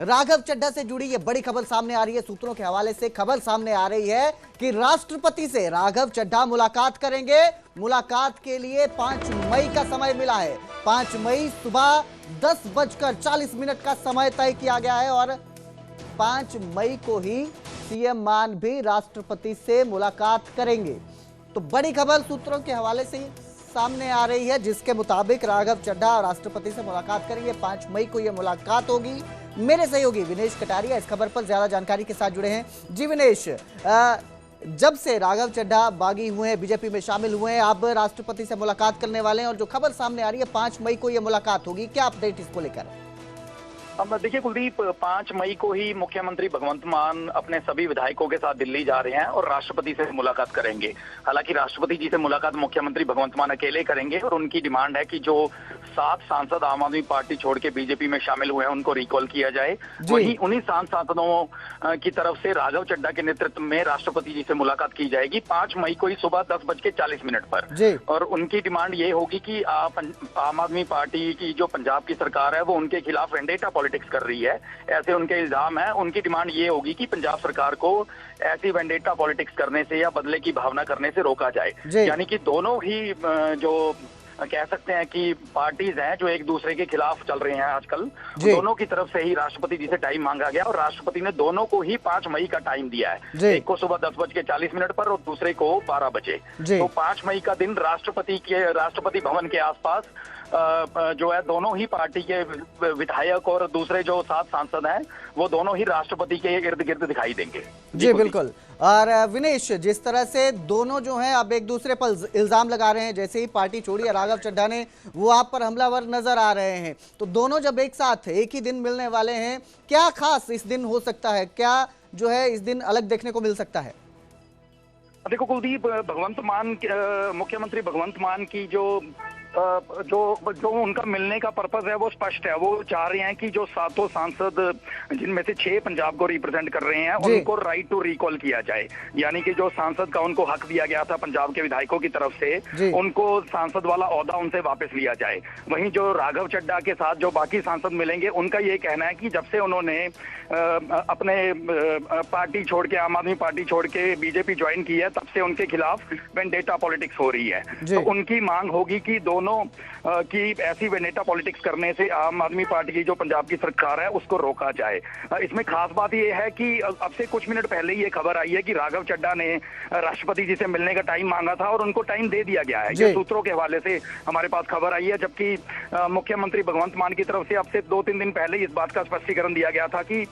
राघव चड्ढा से जुड़ी ये बड़ी खबर सामने आ रही है। सूत्रों के हवाले से खबर सामने आ रही है कि राष्ट्रपति से राघव चड्ढा मुलाकात करेंगे। मुलाकात के लिए 5 मई का समय मिला है। 5 मई सुबह 10:40 का समय तय किया गया है और 5 मई को ही सीएम मान भी राष्ट्रपति से मुलाकात करेंगे। तो बड़ी खबर सूत्रों के हवाले से सामने आ रही है, जिसके मुताबिक राघव चड्ढा राष्ट्रपति से मुलाकात करेंगे। 5 मई को यह मुलाकात होगी। मेरे सहयोगी विनेश कटारिया इस खबर पर ज्यादा जानकारी के साथ जुड़े हैं। जी विनेश, जब से राघव चड्ढा बागी हुए हैं, बीजेपी में शामिल हुए हैं, अब राष्ट्रपति से मुलाकात करने वाले हैं और जो खबर सामने आ रही है 5 मई को यह मुलाकात होगी, क्या अपडेट इसको लेकर? अब देखिए कुलदीप, 5 मई को ही मुख्यमंत्री भगवंत मान अपने सभी विधायकों के साथ दिल्ली जा रहे हैं और राष्ट्रपति से मुलाकात करेंगे। हालांकि राष्ट्रपति जी से मुलाकात मुख्यमंत्री भगवंत मान अकेले करेंगे और उनकी डिमांड है कि जो 7 सांसद आम आदमी पार्टी छोड़ के बीजेपी में शामिल हुए हैं उनको रिकॉल किया जाए। वहीं उन्हीं सांसदों की तरफ से राघव चड्ढा के नेतृत्व में राष्ट्रपति जी से मुलाकात की जाएगी 5 मई को ही सुबह 10:40 पर। और उनकी डिमांड ये होगी कि आम आदमी पार्टी की जो पंजाब की सरकार है वो उनके खिलाफ वेंडेटा पॉलिटिक्स कर रही है, ऐसे उनके इल्जाम है। उनकी डिमांड ये होगी कि पंजाब सरकार को ऐसी वेंडेटा पॉलिटिक्स करने से या बदले की भावना करने से रोका जाए। यानी कि दोनों ही जो कह सकते हैं कि पार्टीज हैं जो एक दूसरे के खिलाफ चल रहे हैं आजकल, दोनों की तरफ से ही राष्ट्रपति जी से टाइम मांगा गया और राष्ट्रपति ने दोनों को ही 5 मई का टाइम दिया है। एक को सुबह 10:40 पर और दूसरे को 12 बजे। तो 5 मई का दिन राष्ट्रपति भवन के आसपास जो है दोनों ही पार्टी के विधायक और दूसरे जो 7 सांसद हैं वो दोनों ही राष्ट्रपति के इर्द गिर्द दिखाई देंगे। जी बिल्कुल। और विनेश, जिस तरह से दोनों जो हैं अब एक दूसरे पर इल्जाम लगा रहे हैं, जैसे ही पार्टी छोड़ी है राघव चड्ढा ने, वो आप पर हमलावर नजर आ रहे हैं, तो दोनों जब एक साथ एक ही दिन मिलने वाले हैं, क्या खास इस दिन हो सकता है? क्या जो है इस दिन अलग देखने को मिल सकता है? देखो कुलदीप, मुख्यमंत्री भगवंत मान की जो उनका मिलने का पर्पस है वो स्पष्ट है। वो चाह रहे हैं कि जो 7 सांसद जिनमें से 6 पंजाब को रिप्रेजेंट कर रहे हैं उनको राइट टू रिकॉल किया जाए। यानी कि जो सांसद का उनको हक दिया गया था पंजाब के विधायकों की तरफ से, उनको सांसद वाला ओहदा उनसे वापस लिया जाए। वहीं जो राघव चड्ढा के साथ जो बाकी सांसद मिलेंगे उनका ये कहना है कि जब से उन्होंने अपने पार्टी छोड़ के, आम आदमी पार्टी छोड़ के बीजेपी ज्वाइन की है, तब से उनके खिलाफ वेंडेटा पॉलिटिक्स हो रही है। तो उनकी मांग होगी कि दोनों की ऐसी वेंडेटा पॉलिटिक्स करने से आम आदमी पार्टी की जो पंजाब की सरकार है उसको रोका जाए। इसमें खास बात यह है कि अब से कुछ मिनट पहले ही ये खबर आई है कि राघव चड्ढा ने राष्ट्रपति जी से मिलने का टाइम मांगा था और उनको टाइम दे दिया गया है। ये सूत्रों के हवाले से हमारे पास खबर आई है, जबकि मुख्यमंत्री भगवंत मान की तरफ से अब से 2-3 दिन पहले इस बात का स्पष्टीकरण दिया गया था कि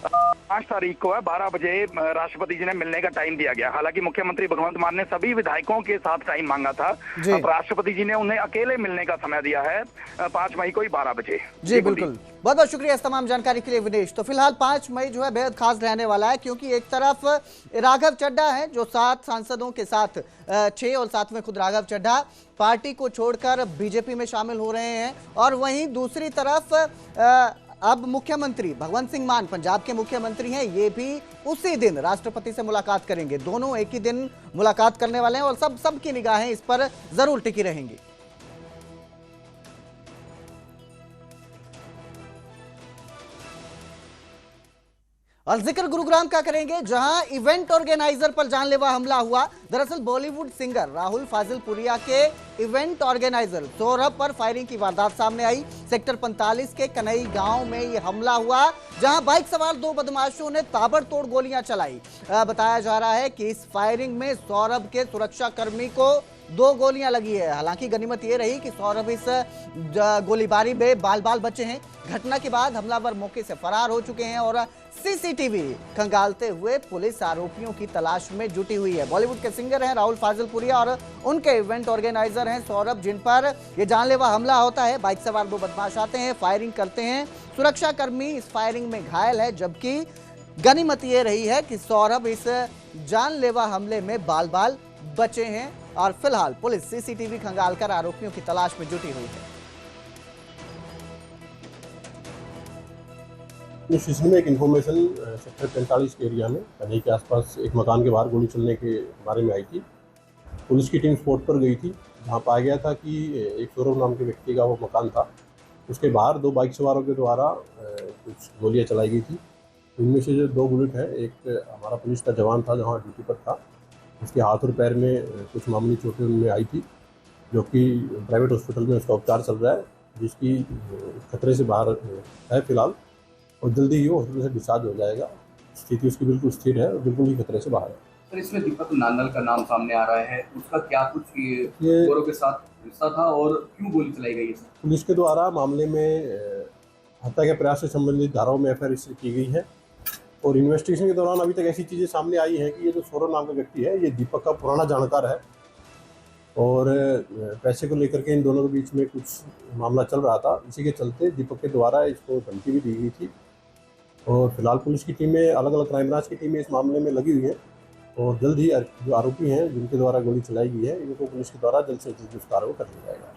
5 तारीख को है 12 बजे राष्ट्रपति जी ने मिलने का टाइम दिया गया। हालांकि मुख्यमंत्री भगवंत मान ने सभी विधायकों के साथ टाइम मांगा था, अब राष्ट्रपति जी ने उन्हें अकेले मिलने का समय दिया है 5 मई को ही 12 बजे। जी बिल्कुल, बहुत बहुत शुक्रिया इस तमाम जानकारी के लिए विनेश। तो फिलहाल 5 मई जो है बेहद खास रहने वाला है, क्योंकि एक तरफ राघव चड्ढा है जो 7 सांसदों के साथ 6 और साथ में खुद राघव चड्ढा पार्टी को छोड़कर बीजेपी में शामिल हो रहे हैं, और वहीं दूसरी तरफ अब मुख्यमंत्री भगवंत सिंह मान पंजाब के मुख्यमंत्री हैं, ये भी उसी दिन राष्ट्रपति से मुलाकात करेंगे। दोनों एक ही दिन मुलाकात करने वाले हैं और सबकी निगाहें इस पर जरूर टिकी रहेंगी। और जिक्र गुरुग्राम का करेंगे, जहां इवेंट ऑर्गेनाइजर पर जानलेवा हमला हुआ। दरअसल बॉलीवुड सिंगर राहुल फाजिलपुरिया के इवेंट ऑर्गेनाइजर सौरभ पर फायरिंग की वारदात सामने आई। सेक्टर 45 के कनई गांव में यह हमला हुआ, जहां बाइक सवार 2 बदमाशों ने ताबड़तोड़ गोलियां चलाई। बताया जा रहा है कि इस फायरिंग में सौरभ के सुरक्षा कर्मी को 2 गोलियां लगी है। हालांकि गनीमत यह रही कि सौरभ इस गोलीबारी में बाल बचे हैं। घटना के बाद हमलावर मौके से फरार हो चुके हैं और सीसीटीवी खंगालते हुए पुलिस आरोपियों की तलाश में जुटी हुई है। बॉलीवुड के सिंगर हैं राहुल फाजिलपुरिया और उनके इवेंट ऑर्गेनाइजर हैं सौरभ, जिन पर यह जानलेवा हमला होता है। बाइक सवार 2 बदमाश आते हैं, फायरिंग करते हैं। सुरक्षाकर्मी इस फायरिंग में घायल है, जबकि गनीमत यह रही है कि सौरभ इस जानलेवा हमले में बाल बचे हैं। और फिलहाल पुलिस सीसीटीवी खंगालकर आरोपियों की तलाश में जुटी हुई है। इस सिलसिले में एक इन्फॉर्मेशन सेक्टर 45 के एरिया में कन्हई के आसपास एक मकान के बाहर गोली चलने के बारे में आई थी। पुलिस की टीम स्पॉट पर गई थी, जहां पाया गया था कि एक सौरभ नाम के व्यक्ति का वो मकान था। उसके बाहर 2 बाइक सवारों के द्वारा कुछ गोलियां चलाई गई थी। इनमें से जो 2 बुलेट है, एक हमारा पुलिस का जवान था जहाँ ड्यूटी पर था, उसके हाथ और पैर में कुछ मामूली चोटें उनमें आई थी, जो कि प्राइवेट हॉस्पिटल में उसका उपचार चल रहा है, जिसकी खतरे से बाहर है फिलहाल, और जल्दी ही वो हॉस्पिटल से डिस्चार्ज हो जाएगा। स्थिति उसकी बिल्कुल स्थिर है और बिल्कुल ही खतरे से बाहर है। सर, इसमें दीपक नांदल का नाम सामने आ रहा है, उसका क्या कुछ गौरव के साथ रिश्ता था और क्यों गोली चलाई गई है सर? पुलिस के द्वारा मामले में हत्या के प्रयास से संबंधित धाराओं में एफआईआर रजिस्टर की गई है, और इन्वेस्टिगेशन के दौरान अभी तक ऐसी चीज़ें सामने आई हैं कि ये जो सौरभ नाम का व्यक्ति है, ये दीपक का पुराना जानकार है, और पैसे को लेकर के इन दोनों के बीच में कुछ मामला चल रहा था। इसी के चलते दीपक के द्वारा इसको धमकी भी दी गई थी, और फिलहाल पुलिस की टीमें, अलग अलग क्राइम ब्रांच की टीमें इस मामले में लगी हुई हैं, और जल्द ही जो आरोपी हैं जिनके द्वारा गोली चलाई गई है, इनको पुलिस के द्वारा जल्द से जल्द गिरफ्तार कर लिया जाएगा।